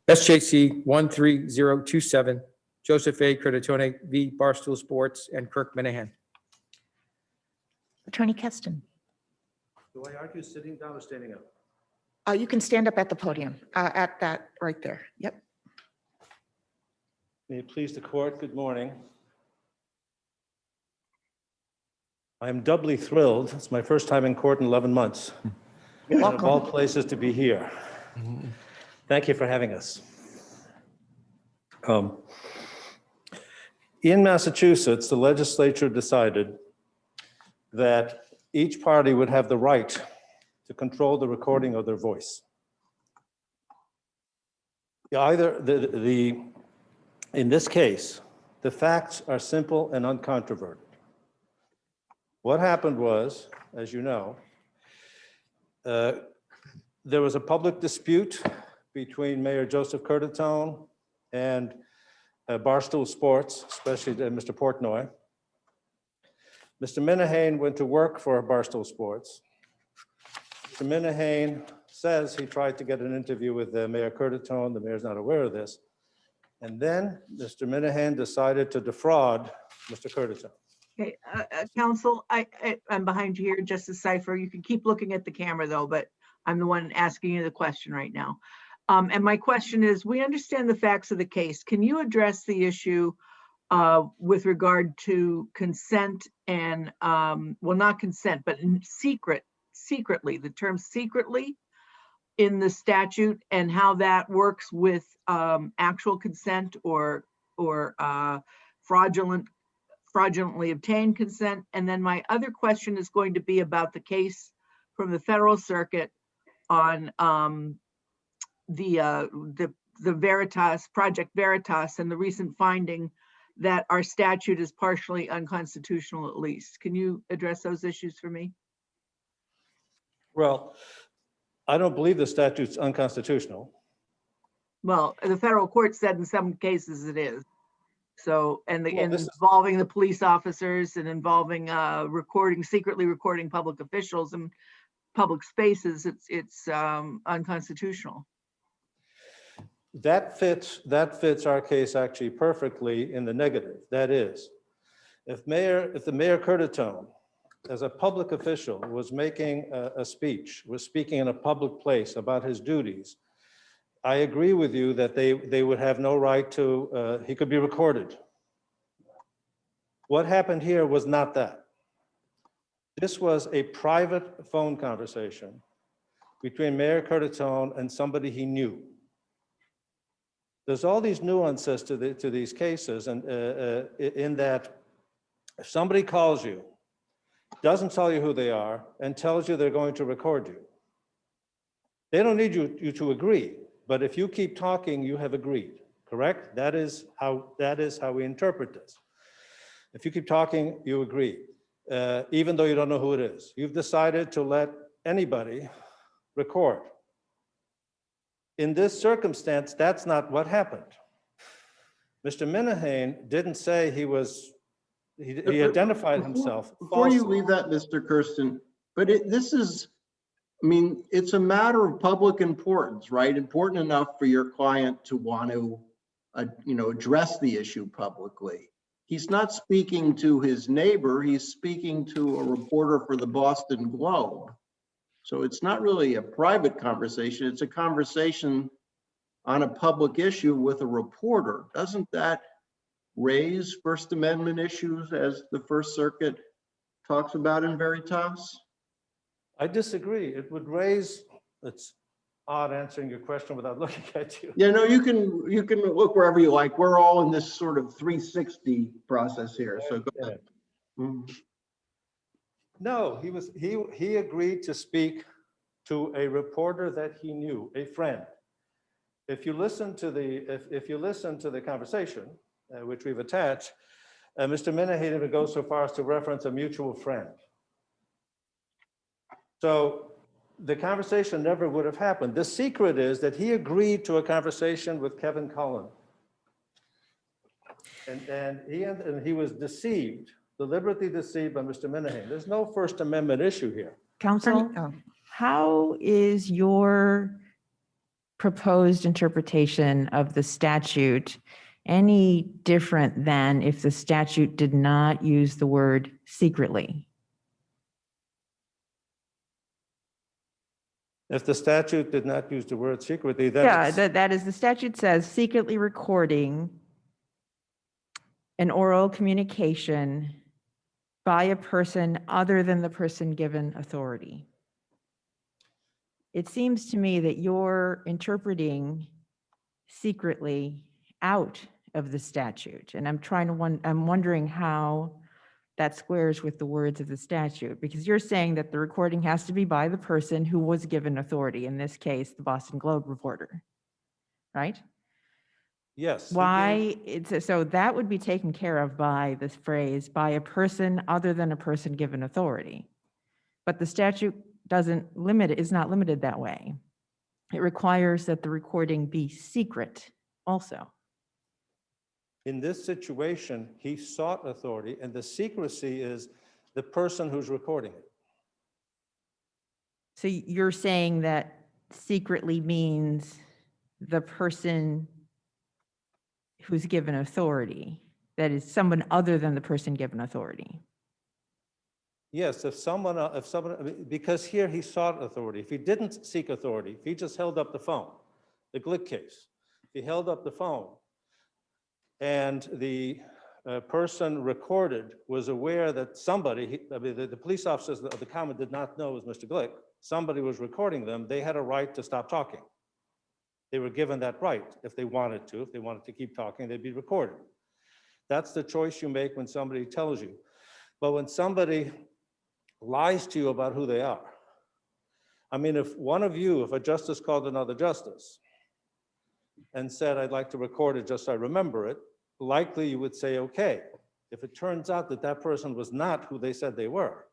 SJC-13027, Joseph A. Curtatone v. Barstool Sports, and Kirk Minahan. Attorney Keston. Do I argue sitting down or standing up? You can stand up at the podium, at that right there. Yep. May it please the court, good morning. I am doubly thrilled. It's my first time in court in 11 months. And of all places to be here. Thank you for having us. In Massachusetts, the legislature decided that each party would have the right to control the recording of their voice. In this case, the facts are simple and uncontroverted. What happened was, as you know, there was a public dispute between Mayor Joseph Curtatone and Barstool Sports, especially Mr. Portnoy. Mr. Minahan went to work for Barstool Sports. Mr. Minahan says he tried to get an interview with Mayor Curtatone. The mayor's not aware of this. And then Mr. Minahan decided to defraud Mr. Curtatone. Okay, counsel, I'm behind you here, Justice Cipher. You can keep looking at the camera though, but I'm the one asking you the question right now. And my question is, we understand the facts of the case. Can you address the issue with regard to consent and, well, not consent, but secretly, the term secretly in the statute and how that works with actual consent or fraudulently obtained consent? And then my other question is going to be about the case from the Federal Circuit on the Veritas, Project Veritas, and the recent finding that our statute is partially unconstitutional at least. Can you address those issues for me? Well, I don't believe the statute's unconstitutional. Well, the federal court said in some cases it is. So, and Well, involving the police officers and involving secretly recording public officials in public spaces, it's unconstitutional. That fits our case actually perfectly in the negative. That is, if the Mayor Curtatone, as a public official, was making a speech, was speaking in a public place about his duties, I agree with you that they would have no right to, he could be recorded. What happened here was not that. This was a private phone conversation between Mayor Curtatone and somebody he knew. There's all these nuances to these cases, and in that if somebody calls you, doesn't tell you who they are, and tells you they're going to record you, they don't need you to agree. But if you keep talking, you have agreed, correct? That is how we interpret this. If you keep talking, you agree, even though you don't know who it is. You've decided to let anybody record. In this circumstance, that's not what happened. Mr. Minahan didn't say he identified himself. Before you leave that, Mr. Kirsten, but this is, I mean, it's a matter of public importance, right? Important enough for your client to want to, address the issue publicly. He's not speaking to his neighbor, he's speaking to a reporter for the Boston Globe. So it's not really a private conversation, it's a conversation on a public issue with a reporter. Doesn't that raise First Amendment issues as the First Circuit talks about in Veritas? I disagree. It would raise, it's odd answering your question without looking at you. Yeah, no, you can look wherever you like. We're all in this sort of 360 process here. So go ahead. Mm-hmm. No, he agreed to speak to a reporter that he knew, a friend. If you listen to the conversation, which we've attached, Mr. Minahan even goes so far as to reference a mutual friend. So the conversation never would have happened. The secret is that he agreed to a conversation with Kevin Cullen. And he was deceived, deliberately deceived by Mr. Minahan. There's no First Amendment issue here. Counsel, how is your proposed interpretation of the statute any different than if the statute did not use the word secretly? If the statute did not use the word secretly, then Yeah, it's- that is, the statute says secretly recording an oral communication by a person other than the person given authority. It seems to me that you're interpreting secretly out of the statute. And I'm wondering how that squares with the words of the statute, because you're saying that the recording has to be by the person who was given authority, in this case, the Boston Globe reporter, right? yes. he Why, so that would be taken care of by this phrase, by a person other than a person given authority. But the statute is not limited that way. It requires that the recording be secret also. In this situation, he sought authority, and the secrecy is the person who's recording it. So you're saying that secretly means the person who's given authority, that is someone other than the person given authority. Yes, if someone, I mean, because here he sought authority. If he didn't seek authority, if he just held up the phone, the Glick case, if he held up the phone and the person recorded was aware that somebody, the police officers of the comment did not know it was Mr. Glick, somebody was recording them, they had a right to stop talking. They were given that right if they wanted to. If they wanted to keep talking, they'd be recorded. That's the choice you make when somebody tells you. But when somebody lies to you about who they are, I mean, if a justice called another justice and said, I'd like to record it just so I remember it, likely you would say, okay. If it turns out that that person was not who they said they were,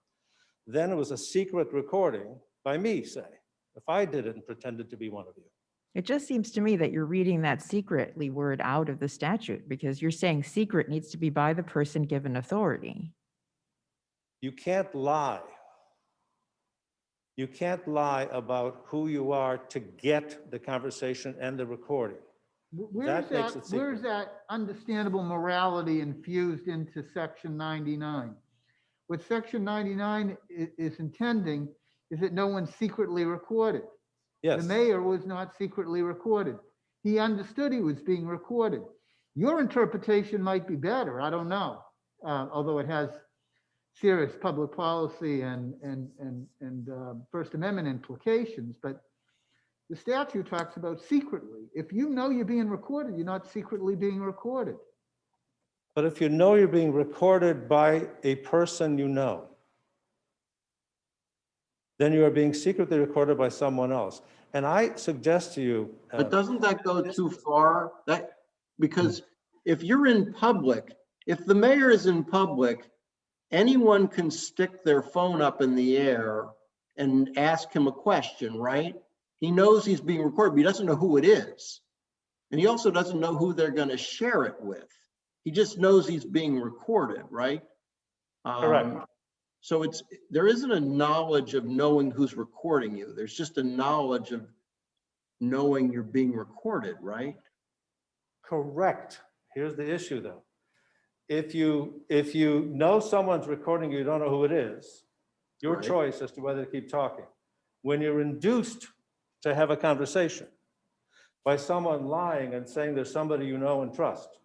then it was a secret recording by me, say, if I did it and pretended to be one of you. It just seems to me that you're reading that secretly word out of the statute, because you're saying secret needs to be by the person given authority. You can't lie. You can't lie about who you are to get the conversation and the recording. Where's That makes it secret. where's that understandable morality infused into section 99? What section 99 is intending is that no one's secretly recorded. Yes. The mayor was not secretly recorded. He understood he was being recorded. Your interpretation might be better, I don't know, although it has serious public policy and First Amendment implications, but the statute talks about secretly. If you know you're being recorded, you're not secretly being recorded. But if you know you're being recorded by a person you know, then you are being secretly recorded by someone else. And I suggest to you. But doesn't that go too far? Because if you're in public, if the mayor is in public, anyone can stick their phone up in the air and ask him a question, right? He knows he's being recorded, but he doesn't know who it is. And he also doesn't know who they're going to share it with. He just knows he's being recorded, right? Correct. So there isn't a knowledge of knowing who's recording you. There's just a knowledge of knowing you're being recorded, right? Correct. Here's the issue though. If you know someone's recording, you don't know who it is, your Right. choice as to whether to keep talking. When you're induced to have a conversation by someone lying and saying there's somebody you know and trust,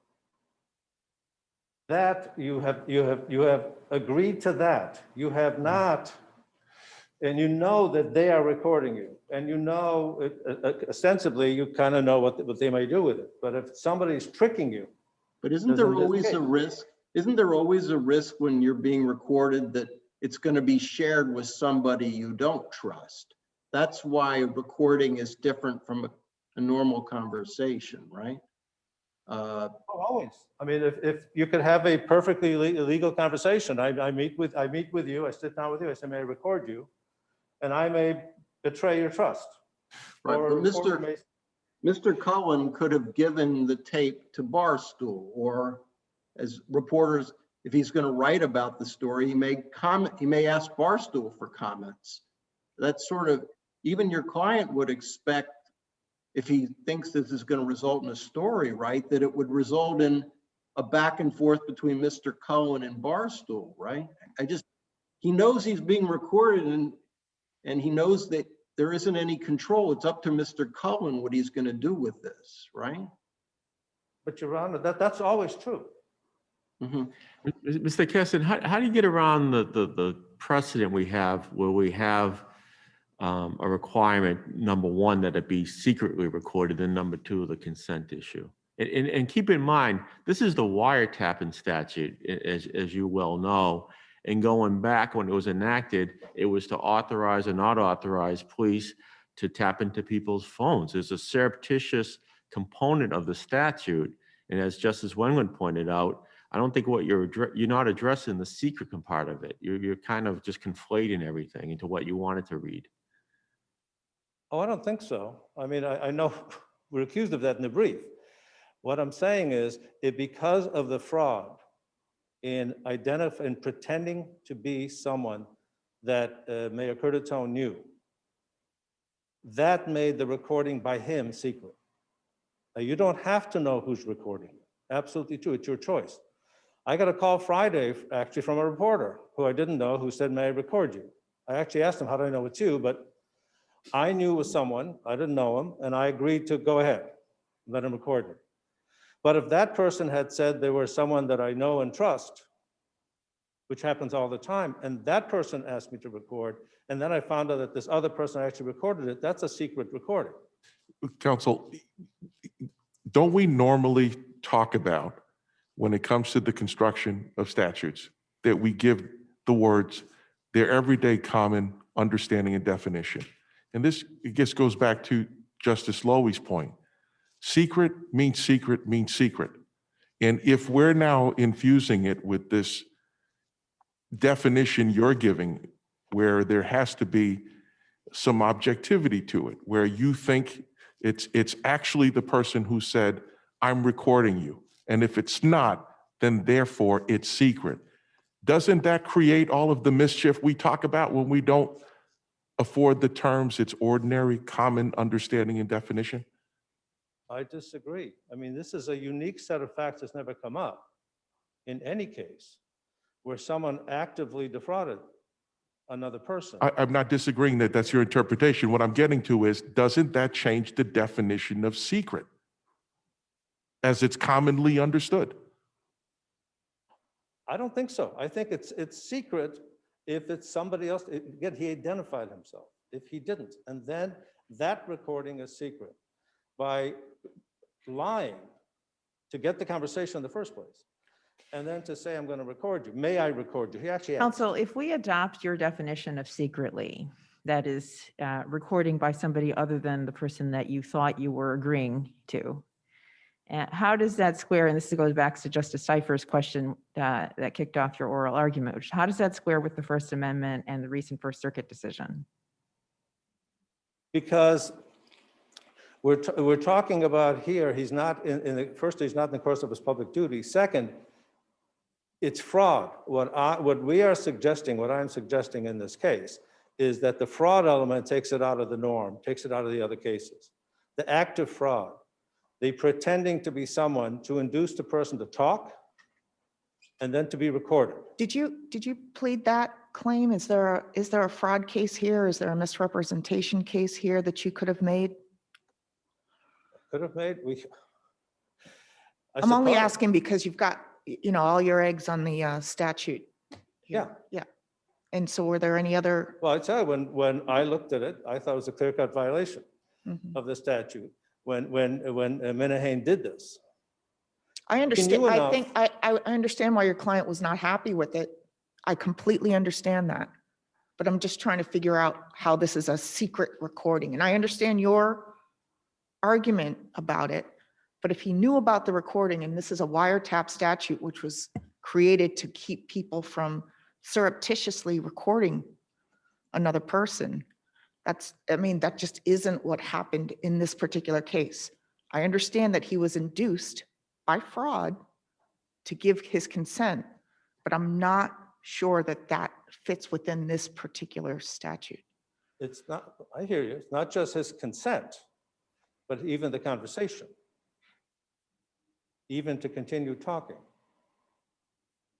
that you have agreed to that. You have not, and you know that they are recording you, and you know ostensibly you kind of know what they may do with it. But if somebody's tricking you, But isn't Doesn't there this always case. a risk? Isn't there always a risk when you're being recorded that it's going to be shared with somebody you don't trust? That's why recording is different from a normal conversation, right? oh, always. I mean, if you could have a perfectly legal conversation, I meet with you, I sit down with you, I say, may I record you? And I may betray your trust. Right, Or but a reporter may- Mr. Cullen could have given the tape to Barstool, or as reporters, if he's going to write about the story, he may ask Barstool for comments. That's sort of, even your client would expect if he thinks this is going to result in a story, right, that it would result in a back and forth between Mr. Cullen and Barstool, right? He knows he's being recorded and he knows that there isn't any control. It's up to Mr. Cullen what he's going to do with this, right? But Your Honor, that's always true. Mhm. Mr. Keston, how do you get around the precedent we have where we have a requirement, number one, that it be secretly recorded, and number two, the consent issue? And keep in mind, this is the wiretapping statute, as you well know. And going back when it was enacted, it was to authorize or not authorize police to tap into people's phones. There's a surreptitious component of the statute. And as Justice Wendland pointed out, I don't think what you're not addressing the secret part of it. You're kind of just conflating everything into what you wanted to read. Oh, I don't think so. I mean, I know we're accused of that in the brief. What I'm saying is, because of the fraud in pretending to be someone that Mayor Curtatone knew, that made the recording by him secret. Now, you don't have to know who's recording. Absolutely true. It's your choice. I got a call Friday, actually, from a reporter who I didn't know, who said, "May I record you?" I actually asked him, "How do I know it's you?" But I knew it was someone, I didn't know him, and I agreed to go ahead, let him record me. But if that person had said they were someone that I know and trust, which happens all the time, and that person asked me to record, and then I found out that this other person actually recorded it, that's a secret recording. Counsel, don't we normally talk about, when it comes to the construction of statutes, that we give the words their everyday common understanding and definition? And this, I guess, goes back to Justice Lowy's point. Secret means secret means secret. And if we're now infusing it with this definition you're giving, where there has to be some objectivity to it, where you think it's actually the person who said, "I'm recording you." And if it's not, then therefore it's secret. Doesn't that create all of the mischief we talk about when we don't afford the terms its ordinary common understanding and definition? I disagree. I mean, this is a unique set of facts that's never come up in any case where someone actively defrauded another person. I'm not disagreeing that that's your interpretation. What I'm getting to is, doesn't that change the definition of secret as it's commonly understood? I don't think so. I think it's secret if it's somebody else. Again, he identified himself. If he didn't, and then that recording is secret by lying to get the conversation in the first place, and then to say, "I'm going to record you. May I record you?" He actually asked. Counsel, if we adopt your definition of secretly, that is recording by somebody other than the person that you thought you were agreeing to, how does that square, and this goes back to Justice Cypher's question that kicked off your oral argument, which how does that square with the First Amendment and the recent First Circuit decision? Because we're talking about here, he's not first, he's not in the course of his public duty. Second, it's fraud. What we are suggesting, what I'm suggesting in this case, is that the fraud element takes it out of the norm, takes it out of the other cases. The act of fraud, the pretending to be someone to induce the person to talk and then to be recorded. Did you plead that claim? Is there a fraud case here? Is there a misrepresentation case here that you could have made? Could have made, I'm only suppose. asking because you've got, all your eggs on the statute. Yeah. Yeah. And so were there any other? Well, I tell you, when I looked at it, I thought it was a clear-cut violation Mhm. of the statute when Minahane did this. I understand. knew I enough. think I understand why your client was not happy with it. I completely understand that. But I'm just trying to figure out how this is a secret recording. And I understand your argument about it. But if he knew about the recording, and this is a wiretap statute, which was created to keep people from surreptitiously recording another person, that just isn't what happened in this particular case. I understand that he was induced by fraud to give his consent, but I'm not sure that that fits within this particular statute. It's not, I hear you, it's not just his consent. but even the conversation, even to continue talking.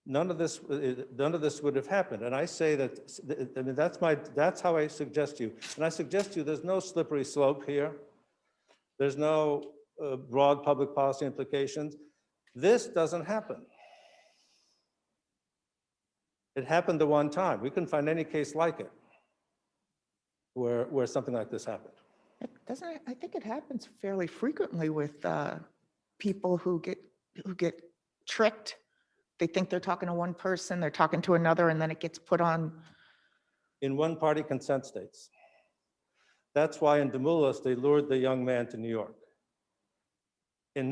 None of this would have happened. And I say that, I mean, that's how I suggest to you. And I suggest to you, there's no slippery slope here. There's no broad public policy implications. This doesn't happen. It happened the one time. We couldn't find any case like it where something like this happened. I think it happens fairly frequently with people who get tricked. They think they're talking to one person, they're talking to another, and then it gets put on. In one-party consent states. That's why in Demoulas, they lured the young man to New York. In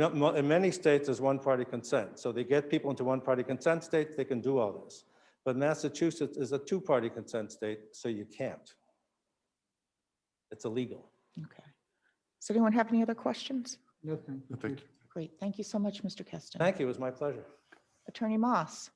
many states, there's one-party consent. So they get people into one-party consent states, they can do all this. But Massachusetts is a two-party consent state, so you can't. It's illegal. Okay. Does anyone have any other questions? No, thank you. Thank you. Great. Thank you so much, Mr. Keston. Thank you, it was my pleasure. Attorney Moss.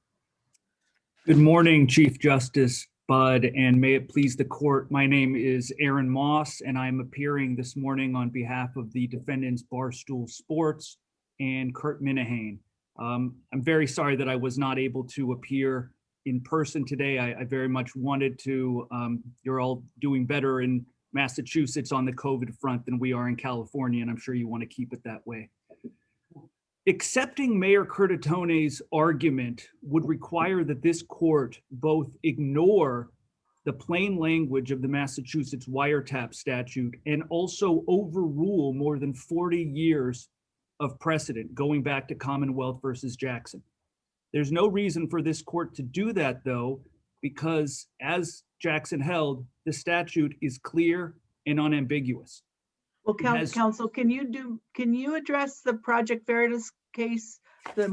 Good morning, Chief Justice Budd, and may it please the court. My name is Aaron Moss, and I'm appearing this morning on behalf of the defendants Barstool Sports and Kurt Minihane. I'm very sorry that I was not able to appear in person today. I very much wanted to. You're all doing better in Massachusetts on the COVID front than we are in California, and I'm sure you want to keep it that way. Accepting Mayor Curtatone's argument would require that this court both ignore the plain language of the Massachusetts wiretap statute and also overrule more than 40 years of precedent going back to Commonwealth versus Jackson. There's no reason for this court to do that, though, because as Jackson held, the statute is clear and unambiguous. Well, counsel, can you address the Project Veritas case? It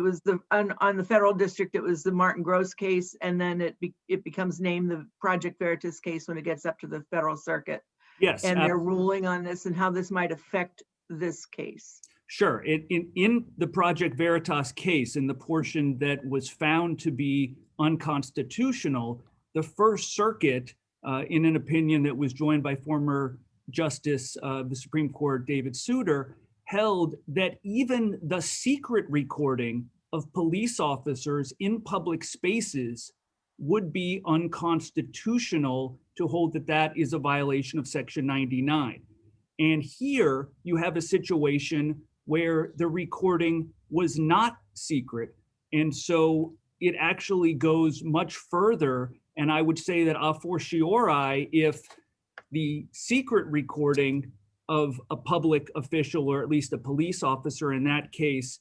was on the federal district, it was the Martin Gross case, and then it becomes named the Project Veritas case when it gets up to the federal circuit. Yes. And they're ruling on this and how this might affect this case. Sure. In the Project Veritas case, in the portion that was found to be unconstitutional, the First Circuit, in an opinion that was joined by former Justice of the Supreme Court, David Souter, held that even the secret recording of police officers in public spaces would be unconstitutional, to hold that that is a violation of Section 99. And here you have a situation where the recording was not secret. And so it actually goes much further. And I would say that a fortiori, if the secret recording of a public official, or at least a police officer in that case,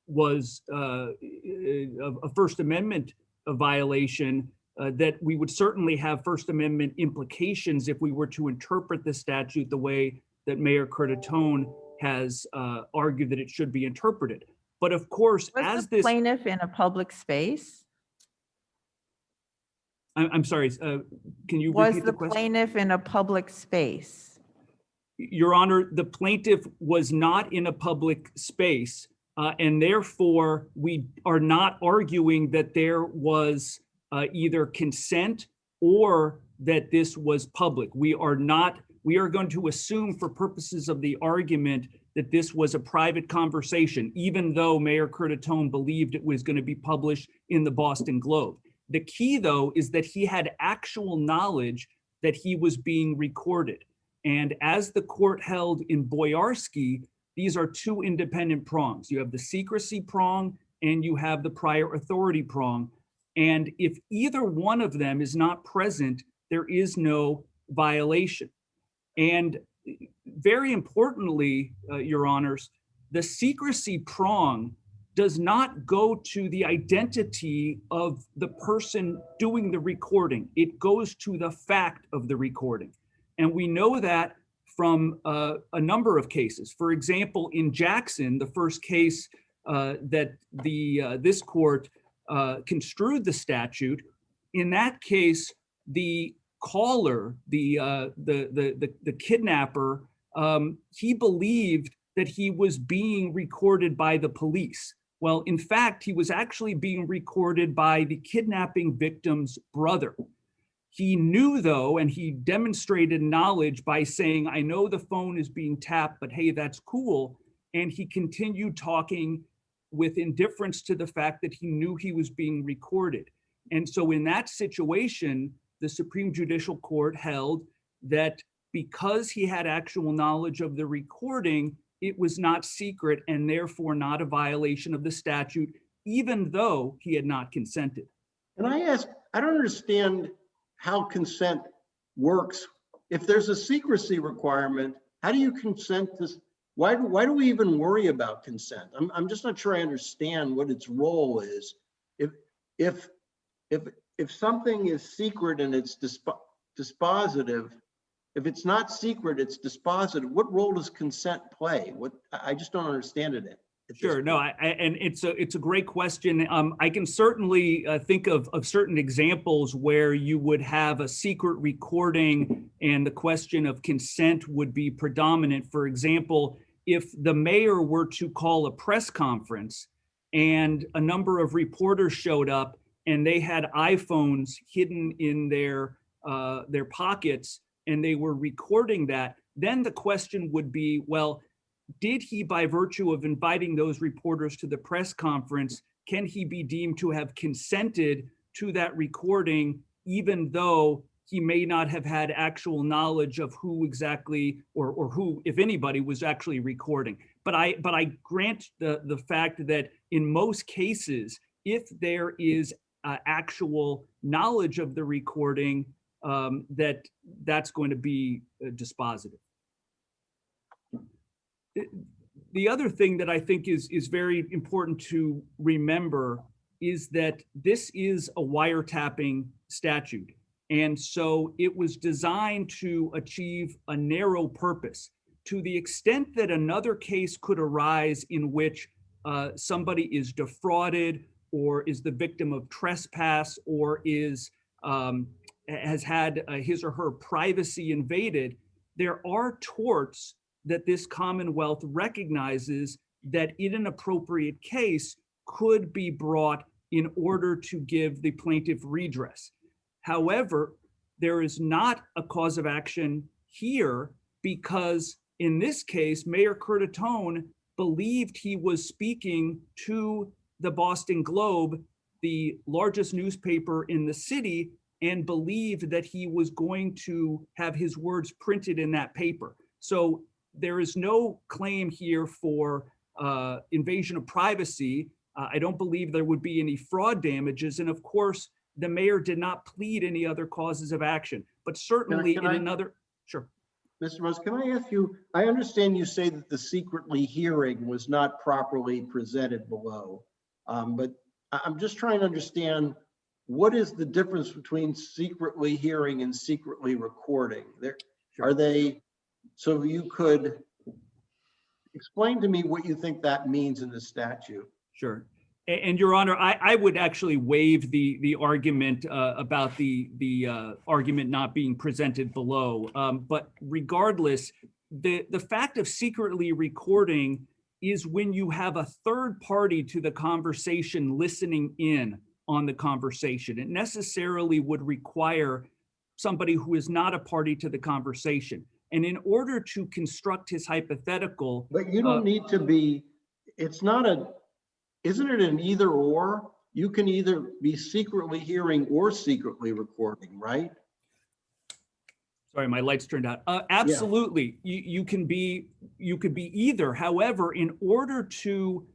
was a First Amendment violation, that we would certainly have First Amendment implications if we were to interpret the statute the way that Mayor Curtatone has argued that it should be interpreted. But of course, Was as the this plaintiff in a public space? I'm sorry, can you Was repeat the the question? plaintiff in a public space? Your Honor, the plaintiff was not in a public space, and therefore we are not arguing that there was either consent or that this was public. We are going to assume for purposes of the argument that this was a private conversation, even though Mayor Curtatone believed it was going to be published in the Boston Globe. The key, though, is that he had actual knowledge that he was being recorded. And as the court held in Boyarsky, these are two independent prongs. You have the secrecy prong and you have the prior authority prong. And if either one of them is not present, there is no violation. And very importantly, Your Honors, the secrecy prong does not go to the identity of the person doing the recording. It goes to the fact of the recording. And we know that from a number of cases. For example, in Jackson, the first case that this court construed the statute, in that case, the caller, the kidnapper, he believed that he was being recorded by the police. Well, in fact, he was actually being recorded by the kidnapping victim's brother. He knew though, and he demonstrated knowledge by saying, I know the phone is being tapped, but hey, that's cool. And he continued talking with indifference to the fact that he knew he was being recorded. And so in that situation, the Supreme Judicial Court held that because he had actual knowledge of the recording, it was not secret and therefore not a violation of the statute, even though he had not consented. Can I ask, I don't understand how consent works. If there's a secrecy requirement, how do you consent to, why do we even worry about consent? I'm just not sure I understand what its role is. If something is secret and it's dispositive, if it's not secret, it's dispositive, what role does consent play? I just don't understand it. Sure, no, and it's a great question. I can certainly think of certain examples where you would have a secret recording and the question of consent would be predominant. For example, if the mayor were to call a press conference and a number of reporters showed up and they had iPhones hidden in their pockets and they were recording that, then the question would be, well, did he, by virtue of inviting those reporters to the press conference, can he be deemed to have consented to that recording, even though he may not have had actual knowledge of who exactly or who, if anybody, was actually recording? But I grant the fact that in most cases, if there is actual knowledge of the recording, that's going to be dispositive. The other thing that I think is very important to remember is that this is a wiretapping statute. And so it was designed to achieve a narrow purpose. To the extent that another case could arise in which somebody is defrauded or is the victim of trespass or has had his or her privacy invaded, there are torts that this Commonwealth recognizes that in an appropriate case could be brought in order to give the plaintiff redress. However, there is not a cause of action here because in this case, Mayor Curtatone believed he was speaking to the Boston Globe, the largest newspaper in the city, and believed that he was going to have his words printed in that paper. So there is no claim here for invasion of privacy. I don't believe there would be any fraud damages. And of course, the mayor did not plead any other causes of action, but certainly sure. Mr. Rose, can I ask you, I understand you say that the secretly hearing was not properly presented below, but I'm just trying to understand what is the difference between secretly hearing and secretly recording? Are they, so you could explain to me what you think that means in the statute? Sure. And Your Honor, I would actually waive the argument about the argument not being presented below. But regardless, the fact of secretly recording is when you have a third party to the conversation listening in on the conversation. It necessarily would require somebody who is not a party to the conversation. And in order to construct his hypothetical. But you don't need to be, it's not isn't it an either or? You can either be secretly hearing or secretly recording, right? Sorry, my lights turned out. Absolutely, yeah. You could be either. However, in order to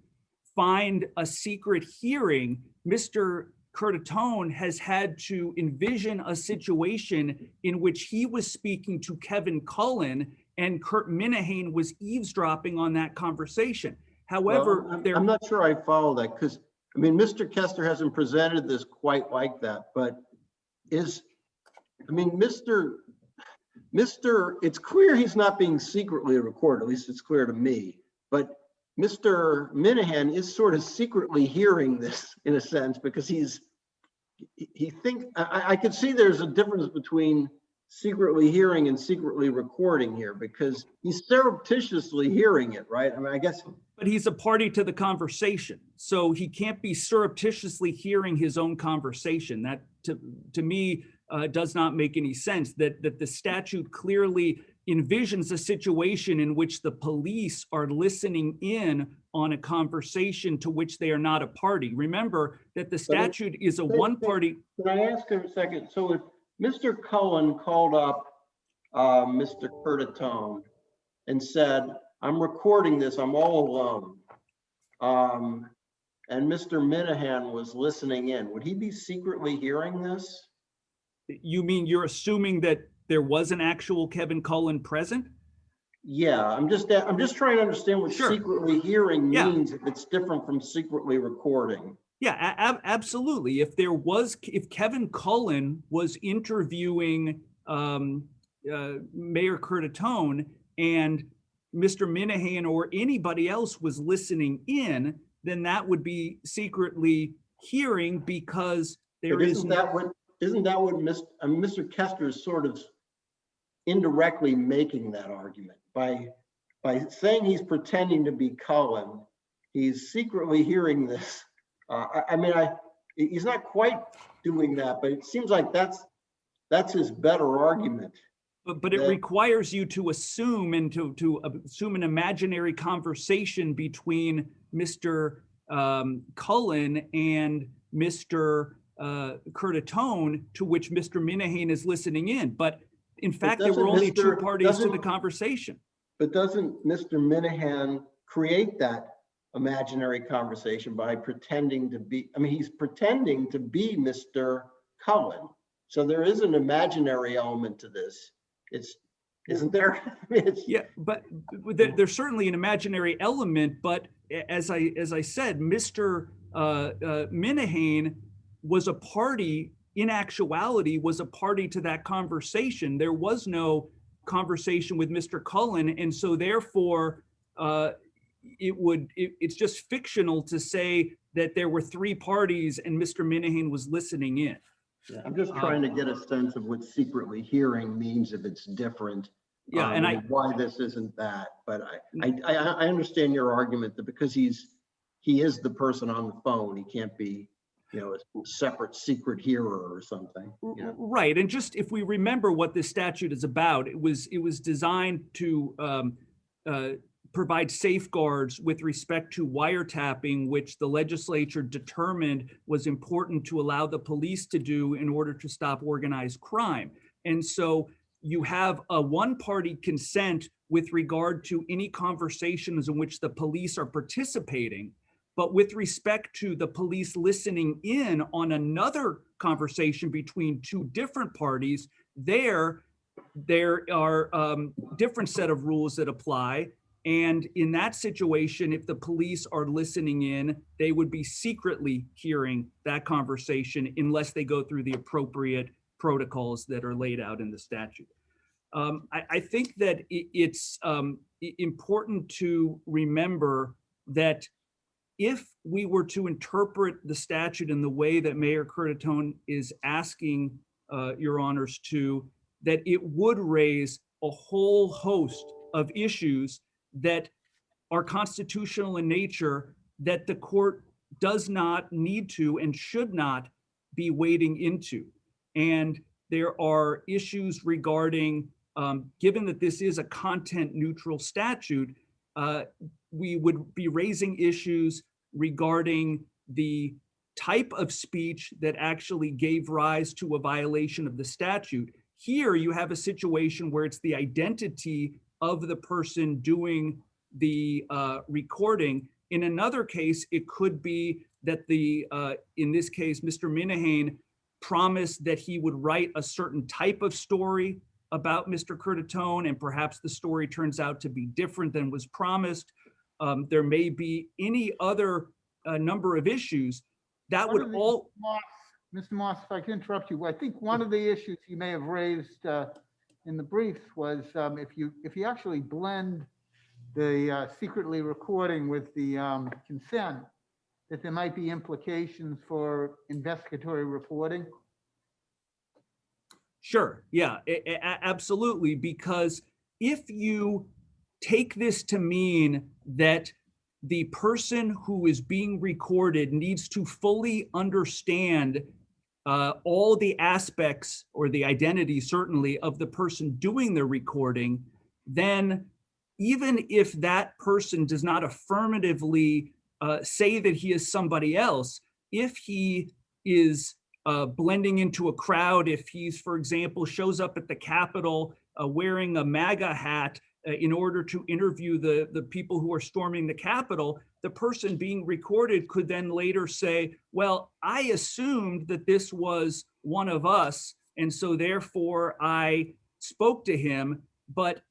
find a secret hearing, Mr. Curtatone has had to envision a situation in which he was speaking to Kevin Cullen and Kurt Minihane was eavesdropping on that conversation. However, well, I'm not sure I follow that because, I mean, Mr. Kester hasn't presented this quite like that, but it's clear he's not being secretly recorded, at least it's clear to me, but Mr. Minihane is sort of secretly hearing this in a sense because I could see there's a difference between secretly hearing and secretly recording here because he's surreptitiously hearing it, right? I mean, I guess. But he's a party to the conversation, so he can't be surreptitiously hearing his own conversation. That to me does not make any sense, that the statute clearly envisions a situation in which the police are listening in on a conversation to which they are not a party. Remember that the statute is a one-party. Can I ask a second? So if Mr. Cullen called up Mr. Curtatone and said, I'm recording this, I'm all alone, and Mr. Minahan was listening in, would he be secretly hearing this? You mean you're assuming that there was an actual Kevin Cullen present? Yeah, I'm just trying to understand what Sure. secretly hearing Yeah. means, if it's different from secretly recording. Yeah, absolutely. If Kevin Cullen was interviewing Mayor Curtatone and Mr. Minahan or anybody else was listening in, then that would be secretly hearing, because there But is. isn't that what Mr. Kester is sort of indirectly making that argument by saying he's pretending to be Cullen, he's secretly hearing this. He's not quite doing that, but it seems like that's his better argument. But it requires you to assume and to assume an imaginary conversation between Mr. Cullen and Mr. Curtatone, to which Mr. Minahan is listening in. But in fact, there were only two parties to the conversation. But doesn't Mr. Minahan create that imaginary conversation by pretending to be, he's pretending to be Mr. Cullen. So there is an imaginary element to this. Isn't there? Yeah, but there's certainly an imaginary element. But as I said, Mr. Minahan was a party, in actuality, was a party to that conversation. There was no conversation with Mr. Cullen. And so therefore, it's just fictional to say that there were three parties and Mr. Minahan was listening in. Yeah, I'm just trying to get a sense of what secretly hearing means, if it's different. Yeah, and why this isn't that. But I understand your argument that because he is the person on the phone, he can't be, a separate secret hearer or something. Right. And just if we remember what this statute is about, it was designed to provide safeguards with respect to wiretapping, which the legislature determined was important to allow the police to do in order to stop organized crime. And so you have a one-party consent with regard to any conversations in which the police are participating. But with respect to the police listening in on another conversation between two different parties, there are different set of rules that apply. And in that situation, if the police are listening in, they would be secretly hearing that conversation unless they go through the appropriate protocols that are laid out in the statute. I think that it's important to remember that if we were to interpret the statute in the way that Mayor Curtatone is asking your honors to, that it would raise a whole host of issues that are constitutional in nature, that the court does not need to and should not be wading into. And there are issues regarding, given that this is a content neutral statute, we would be raising issues regarding the type of speech that actually gave rise to a violation of the statute. Here you have a situation where it's the identity of the person doing the recording. In another case, it could be that in this case, Mr. Minahan promised that he would write a certain type of story about Mr. Curtatone, and perhaps the story turns out to be different than was promised. There may be any other number of issues that would all. Mr. Moss, if I can interrupt you, I think one of the issues you may have raised in the briefs was if you actually blend the secretly recording with the consent, that there might be implications for investigatory reporting. Sure, yeah, absolutely. Because if you take this to mean that the person who is being recorded needs to fully understand all the aspects or the identity certainly of the person doing the recording, then even if that person does not affirmatively say that he is somebody else, if he is blending into a crowd, if he's, for example, shows up at the Capitol wearing a MAGA hat in order to interview the people who are storming the Capitol, the person being recorded could then later say, well, I assumed that this was one of us, and so therefore I spoke to him, but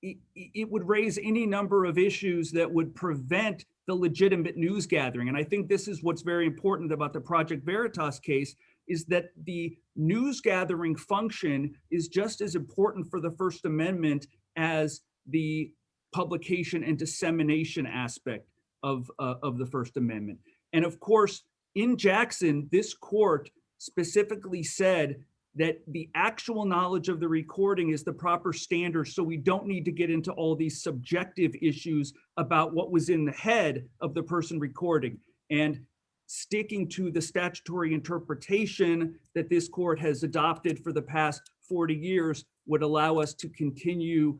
it would raise any number of issues that would prevent the legitimate news gathering. And I think this is what's very important about the Project Veritas case, is that the news gathering function is just as important for the First Amendment as the publication and dissemination aspect of the First Amendment. And of course, in Jackson, this court specifically said that the actual knowledge of the recording is the proper standard, so we don't need to get into all these subjective issues about what was in the head of the person recording. And sticking to the statutory interpretation that this court has adopted for the past 40 years would allow us to continue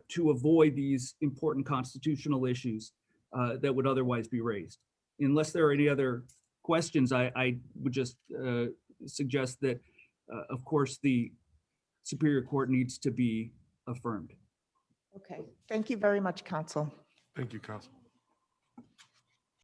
to avoid these important constitutional issues that would otherwise be raised. Unless there are any other questions, I would just suggest that of course, the Superior Court needs to be affirmed. Okay, thank you very much, counsel. Thank you, counsel.